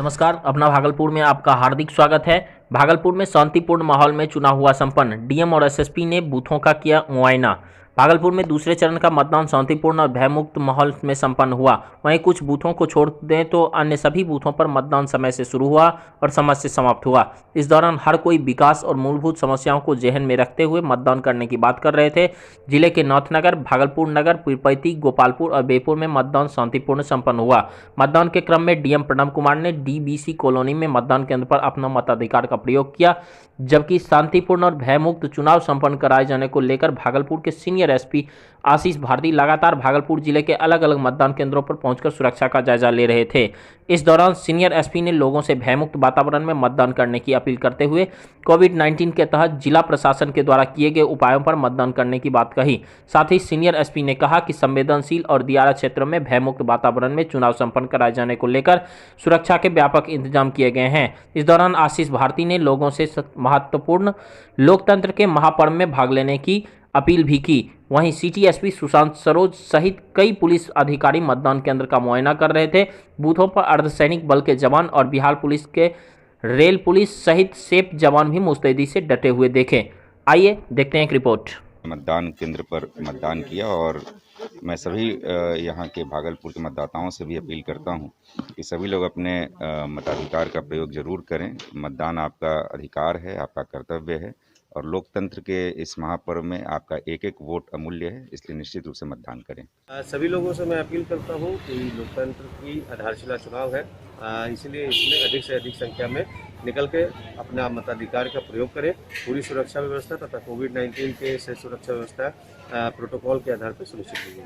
नमस्कार। अपना भागलपुर में आपका हार्दिक स्वागत है। भागलपुर में शांतिपूर्ण माहौल में चुनाव हुआ संपन्न। डीएम और एसएसपी ने बूथों का किया मुआयना। भागलपुर में दूसरे चरण का मतदान शांतिपूर्ण और भयमुक्त माहौल में संपन्न हुआ। वहीं कुछ बूथों को छोड़ दें तो अन्य सभी बूथों पर मतदान समय से शुरू हुआ और समय से समाप्त हुआ। इस दौरान हर कोई विकास और मूलभूत समस्याओं को जहन में रखते हुए मतदान करने की बात कर रहे थे। जिले के नौथनगर, भागलपुर नगर, पीरपैती, गोपालपुर और बेपुर में मतदान शांतिपूर्ण संपन्न हुआ। मतदान के क्रम में डीएम प्रणब कुमार ने डीबीसी कॉलोनी में मतदान केंद्र पर अपना मताधिकार का प्रयोग किया, जबकि शांतिपूर्ण और भयमुक्त चुनाव संपन्न कराए जाने को लेकर भागलपुर के सीनियर एसपी आशीष भारती लगातार भागलपुर जिले के अलग अलग मतदान केंद्रों पर पहुंचकर सुरक्षा का जायजा ले रहे थे। इस दौरान सीनियर एसपी ने लोगों से भयमुक्त वातावरण में मतदान करने की अपील करते हुए कोविड-19 के तहत जिला प्रशासन के द्वारा किए गए उपायों पर मतदान करने की बात कही। साथ ही सीनियर एसपी ने कहा कि संवेदनशील और दियारा क्षेत्रों में भयमुक्त वातावरण में चुनाव संपन्न कराए जाने को लेकर सुरक्षा के व्यापक इंतजाम किए गए हैं। इस दौरान आशीष भारती ने लोगों से महत्वपूर्ण लोकतंत्र के महापर्व में भाग लेने की अपील भी की। वहीं सिटी एसपी सुशांत सरोज सहित कई पुलिस अधिकारी मतदान केंद्र का मुआयना कर रहे थे। बूथों पर अर्धसैनिक बल के जवान और बिहार पुलिस के रेल पुलिस सहित सेप जवान भी मुस्तैदी से डटे हुए देखे। आइए देखते हैं एक रिपोर्ट। मतदान केंद्र पर मतदान किया और मैं सभी यहाँ के भागलपुर के मतदाताओं से भी अपील करता हूँ कि सभी लोग अपने मताधिकार का प्रयोग जरूर करें। मतदान आपका अधिकार है, आपका कर्तव्य है और लोकतंत्र के इस महापर्व में आपका एक एक वोट अमूल्य है, इसलिए निश्चित रूप से मतदान करें। सभी लोगों से मैं अपील करता हूं कि लोकतंत्र की आधारशिला चुनाव है, इसलिए इसमें अधिक से अधिक संख्या में निकल के अपना मताधिकार का प्रयोग करें। पूरी सुरक्षा व्यवस्था तथा कोविड-19 के से सुरक्षा व्यवस्था प्रोटोकॉल के आधार पर सुनिश्चित होगी।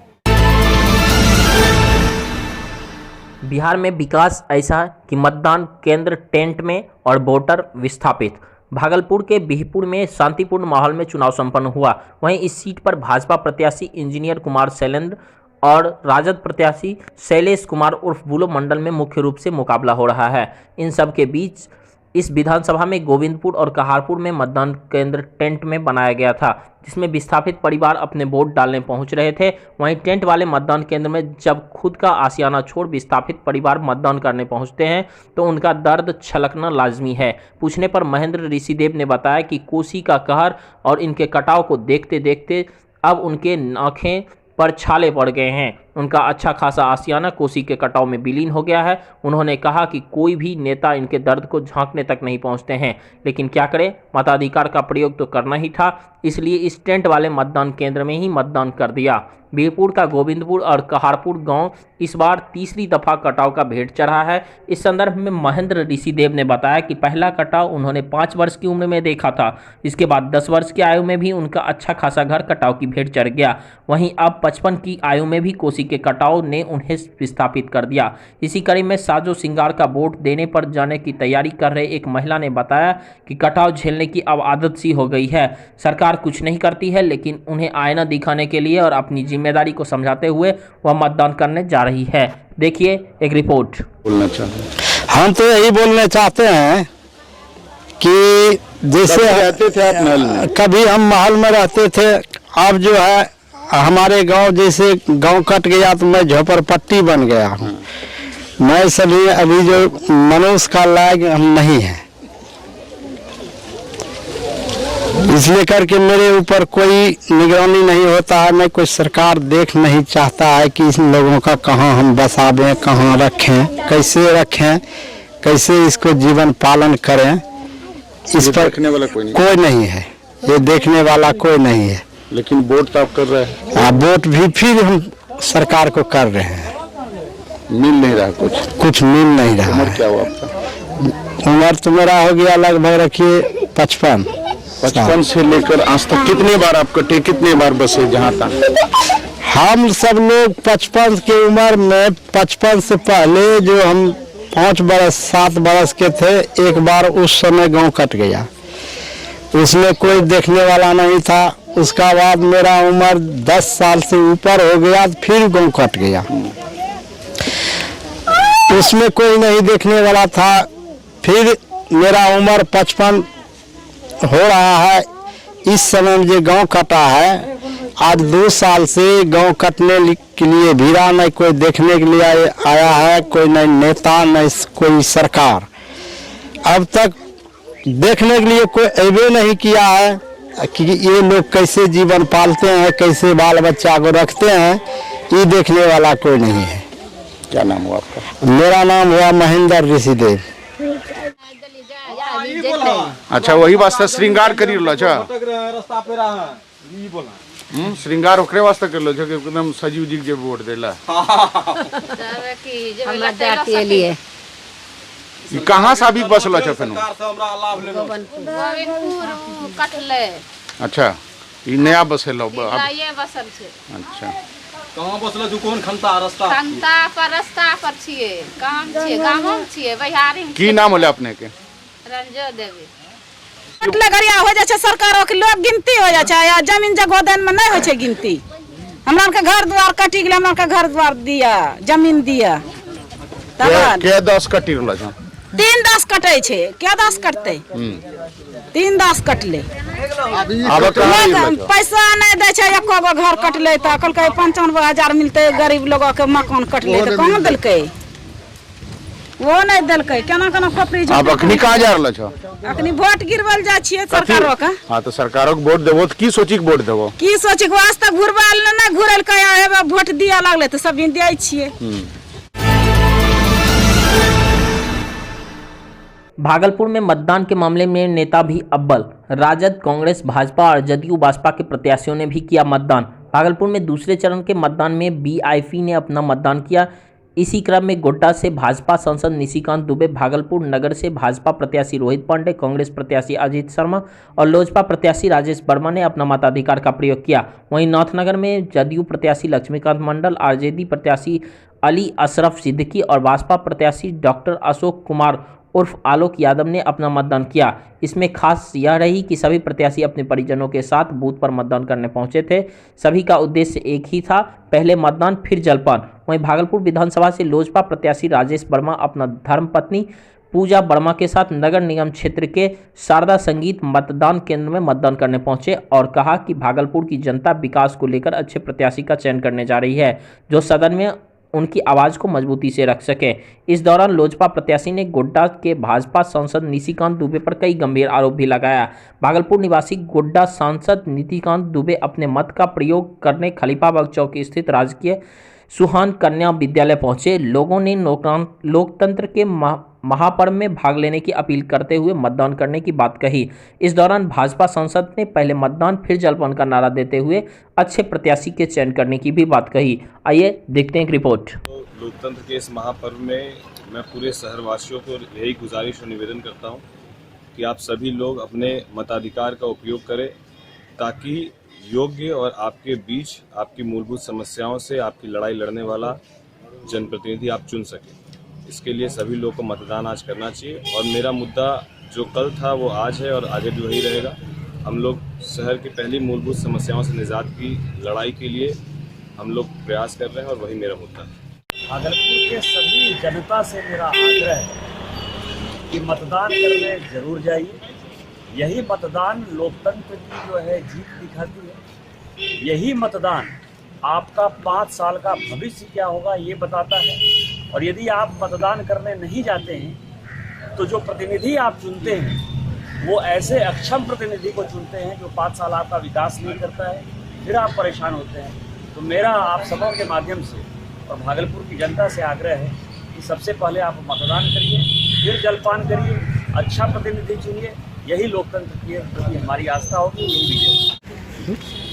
बिहार में विकास ऐसा कि मतदान केंद्र टेंट में और वोटर विस्थापित। भागलपुर के बिहपुर में शांतिपूर्ण माहौल में चुनाव संपन्न हुआ। वहीं इस सीट पर भाजपा प्रत्याशी इंजीनियर कुमार शैलेंद्र और राजद प्रत्याशी शैलेश कुमार उर्फ बुलो मंडल में मुख्य रूप से मुकाबला हो रहा है। इन सब के बीच इस विधानसभा में गोविंदपुर और कहारपुर में मतदान केंद्र टेंट में बनाया गया था, जिसमें विस्थापित परिवार अपने वोट डालने पहुंच रहे थे। वहीं टेंट वाले मतदान केंद्र में जब खुद का आशियाना छोड़ विस्थापित परिवार मतदान करने पहुंचते हैं तो उनका दर्द छलकना लाजमी है। पूछने पर महेंद्र ऋषिदेव ने बताया कि कोसी का कहर और इनके कटाव को देखते देखते अब उनके आंखें पर छाले पड़ गए हैं। उनका अच्छा खासा आशियाना कोसी के कटाव में विलीन हो गया है। उन्होंने कहा कि कोई भी नेता इनके दर्द को झांकने तक नहीं पहुंचते हैं, लेकिन क्या करें, मताधिकार का प्रयोग तो करना ही था, इसलिए इस टेंट वाले मतदान केंद्र में ही मतदान कर दिया। बीरपुर का गोविंदपुर और कहारपुर गांव इस बार तीसरी दफा कटाव का भेंट चढ़ा है। इस संदर्भ में महेंद्र ऋषिदेव ने बताया कि पहला कटाव उन्होंने 5 वर्ष की उम्र में देखा था। इसके बाद 10 वर्ष की आयु में भी उनका अच्छा खासा घर कटाव की भेंट चढ़ गया। वहीं अब 55 की आयु में भी कोसी के कटाव ने उन्हें विस्थापित कर दिया। इसी कड़ी में साजो सिंगार का वोट देने पर जाने की तैयारी कर रहे एक महिला ने बताया कि कटाव झेलने की अब आदत सी हो गई है। सरकार कुछ नहीं करती है, लेकिन उन्हें आईना दिखाने के लिए और अपनी जिम्मेदारी को समझाते हुए वह मतदान करने जा रही है। देखिए एक रिपोर्ट। हम तो यही बोलना चाहते हैं कि जैसे रहते थे आप महल में, कभी हम महल में रहते थे, अब जो है हमारे गांव जैसे गांव कट गया तो मैं झोपड़पट्टी बन गया हूँ। मैं सभी अभी जो मनुष्य का लायक हम नहीं है, इसलिए करके मेरे ऊपर कोई निगरानी नहीं होता है। मैं कोई सरकार देख नहीं चाहता है कि इन लोगों का कहाँ हम बसा दें, कहाँ रखें, कैसे रखें, कैसे इसको जीवन पालन करें। इस पर देखने वाला कोई नहीं है, ये देखने वाला कोई नहीं है। लेकिन वोट तो आप कर रहे हैं। वोट भी फिर हम सरकार को कर रहे हैं, मिल नहीं रहा, कुछ मिल नहीं रहा। उम्र क्या हुआ आपका? उम्र तो मेरा हो गया लगभग रखिए 55 से लेकर आज तक कितने बार आप कटे, कितने बार बसे जहाँ तक? हम सब लोग 55 की उम्र में 55 से पहले जो हम 5 बरस 7 बरस के थे, एक बार उस समय गांव कट गया, उसमें कोई देखने वाला नहीं था। उसका बाद मेरा उम्र 10 साल से ऊपर हो गया, फिर गांव कट गया, उसमें कोई नहीं देखने वाला था। फिर मेरा उम्र 55 हो रहा है, इस समय जो गांव कटा है आज 2 साल से गांव कटने के लिए भी रहा, नहीं कोई देखने के लिए आया है, कोई नहीं नेता नहीं कोई सरकार अब तक देखने के लिए कोई अबे नहीं किया है कि ये लोग कैसे जीवन पालते हैं, कैसे बाल बच्चा को रखते हैं, ये देखने वाला कोई नहीं है। क्या नाम हुआ आपका? मेरा नाम हुआ महेंद्र ऋषिदेव। अच्छा, वही वास्ते श्रृंगार करी लो छ श्रृंगार ओकरे वास्ते कर लो छ कि एकदम सजीव जी के वोट देला। हमरा जाति लिए ई कहां से अभी बसलो छ फेनो? कटले। अच्छा, ई नया बसेलो अब? ये बसल छे। अच्छा, कहां बसलो छु? कोन खंता रास्ता पर छिए, काम छिए, गामम छिए, बिहारी में। की नाम होले अपने के? रंजो देवी। कटले गरिया हो जाय छै, सरकारों के लोग गिनती हो जाय छै, या जमीन जगह देन में नहीं होय छै गिनती। हमरा के घर द्वार कटि गेल, हमरा के घर द्वार दिया, जमीन दिया। के 10 कटि रहलो छ? 3-10 कटै छै, क्या 10 कटतै? 3-10 कटले। पैसा नहीं दे छै, एको गो घर कटले त कहलकै 95,000 मिलते गरीब लोगों के मकान कटले त कहां देलकै? वो नहीं देलकै, केना खोपड़ी जो। अब अखनी कहां जा रहलो छ? अखनी वोट गिरवल जा छियै सरकारों का। हां, तो सरकारों के वोट देबो त की सोची के वोट देबो? की सोची के वास्ते घुरबाल न घुरल कया वोट दिया लागले त सब दै छियै। भागलपुर में मतदान के मामले में नेता भी अव्वल। राजद, कांग्रेस, भाजपा और जदयू बसपा के प्रत्याशियों ने भी किया मतदान। भागलपुर में दूसरे चरण के मतदान में बीआईपी ने अपना मतदान किया। इसी क्रम में गोड्डा से भाजपा सांसद निशिकांत दुबे, भागलपुर नगर से भाजपा प्रत्याशी रोहित पांडे, कांग्रेस प्रत्याशी अजीत शर्मा और लोजपा प्रत्याशी राजेश वर्मा ने अपना मताधिकार का प्रयोग किया। वहीं नाथनगर में जदयू प्रत्याशी लक्ष्मीकांत मंडल, आरजेडी प्रत्याशी अली अशरफ सिद्दीकी और भाजपा प्रत्याशी डॉक्टर अशोक कुमार उर्फ आलोक यादव ने अपना मतदान किया। इसमें खास यह रही कि सभी प्रत्याशी अपने परिजनों के साथ बूथ पर मतदान करने पहुंचे थे। सभी का उद्देश्य एक ही था, पहले मतदान फिर जलपान। वहीं भागलपुर विधानसभा से लोजपा प्रत्याशी राजेश वर्मा अपना धर्मपत्नी पूजा वर्मा के साथ नगर निगम क्षेत्र के शारदा संगीत मतदान केंद्र में मतदान करने पहुंचे और कहा कि भागलपुर की जनता विकास को लेकर अच्छे प्रत्याशी का चयन करने जा रही है, जो सदन में उनकी आवाज़ को मजबूती से रख सके। इस दौरान लोजपा प्रत्याशी ने गोड्डा के भाजपा सांसद निशिकांत दुबे पर कई गंभीर आरोप भी लगाया। भागलपुर निवासी गोड्डा सांसद निशिकांत दुबे अपने मत का प्रयोग करने खलीफाबाग चौक स्थित राजकीय सुहान कन्या विद्यालय पहुंचे। लोगों ने लोकतंत्र के महापर्व में भाग लेने की अपील करते हुए मतदान करने की बात कही। इस दौरान भाजपा सांसद ने पहले मतदान फिर जलपान का नारा देते हुए अच्छे प्रत्याशी के चयन करने की भी बात कही। आइए देखते हैं एक रिपोर्ट। तो लोकतंत्र के इस महापर्व में मैं पूरे शहरवासियों को यही गुजारिश और निवेदन करता हूं कि आप सभी लोग अपने मताधिकार का उपयोग करें, ताकि योग्य और आपके बीच आपकी मूलभूत समस्याओं से आपकी लड़ाई लड़ने वाला जनप्रतिनिधि आप चुन सकें। इसके लिए सभी लोगों को मतदान आज करना चाहिए और मेरा मुद्दा जो कल था वो आज है और आगे भी वही रहेगा। हम लोग शहर की पहली मूलभूत समस्याओं से निजात की लड़ाई के लिए हम लोग प्रयास कर रहे हैं और वही मेरा मुद्दा है। भागलपुर के सभी जनता से मेरा आग्रह है कि मतदान करने जरूर जाइए। यही मतदान लोकतंत्र की जो है जीत दिखाती है। यही मतदान आपका 5 साल का भविष्य क्या होगा ये बताता है। और यदि आप मतदान करने नहीं जाते हैं तो जो प्रतिनिधि आप चुनते हैं वो ऐसे अक्षम प्रतिनिधि को चुनते हैं जो 5 साल आपका विकास नहीं करता है, फिर आप परेशान होते हैं। तो मेरा आप सबों के माध्यम से और भागलपुर की जनता से आग्रह है कि सबसे पहले आप मतदान करिए, फिर जलपान करिए, अच्छा प्रतिनिधि चुनिए। यही लोकतंत्र के प्रति हमारी आस्था होगी, यही विजय।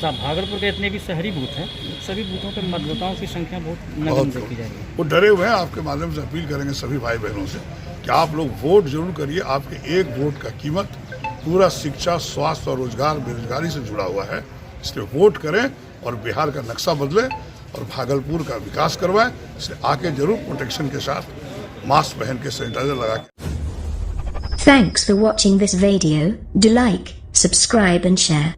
भागलपुर के इतने भी शहरी बूथ हैं, सभी बूथों पर मतदाताओं की संख्या बहुत नगण्य देखी जा रही है। वो डरे हुए हैं। आपके माध्यम से अपील करेंगे सभी भाई बहनों से कि आप लोग वोट जरूर करिए। आपके एक वोट का कीमत पूरा शिक्षा, स्वास्थ्य और रोजगार, बेरोजगारी से जुड़ा हुआ है। इसलिए वोट करें और बिहार का नक्शा बदले और भागलपुर का विकास करवाएं। इसलिए आके जरूर प्रोटेक्शन के साथ मास्क पहन के, सैनिटाइजर लगा के। Thanks for watching this video. Do like, subscribe and share.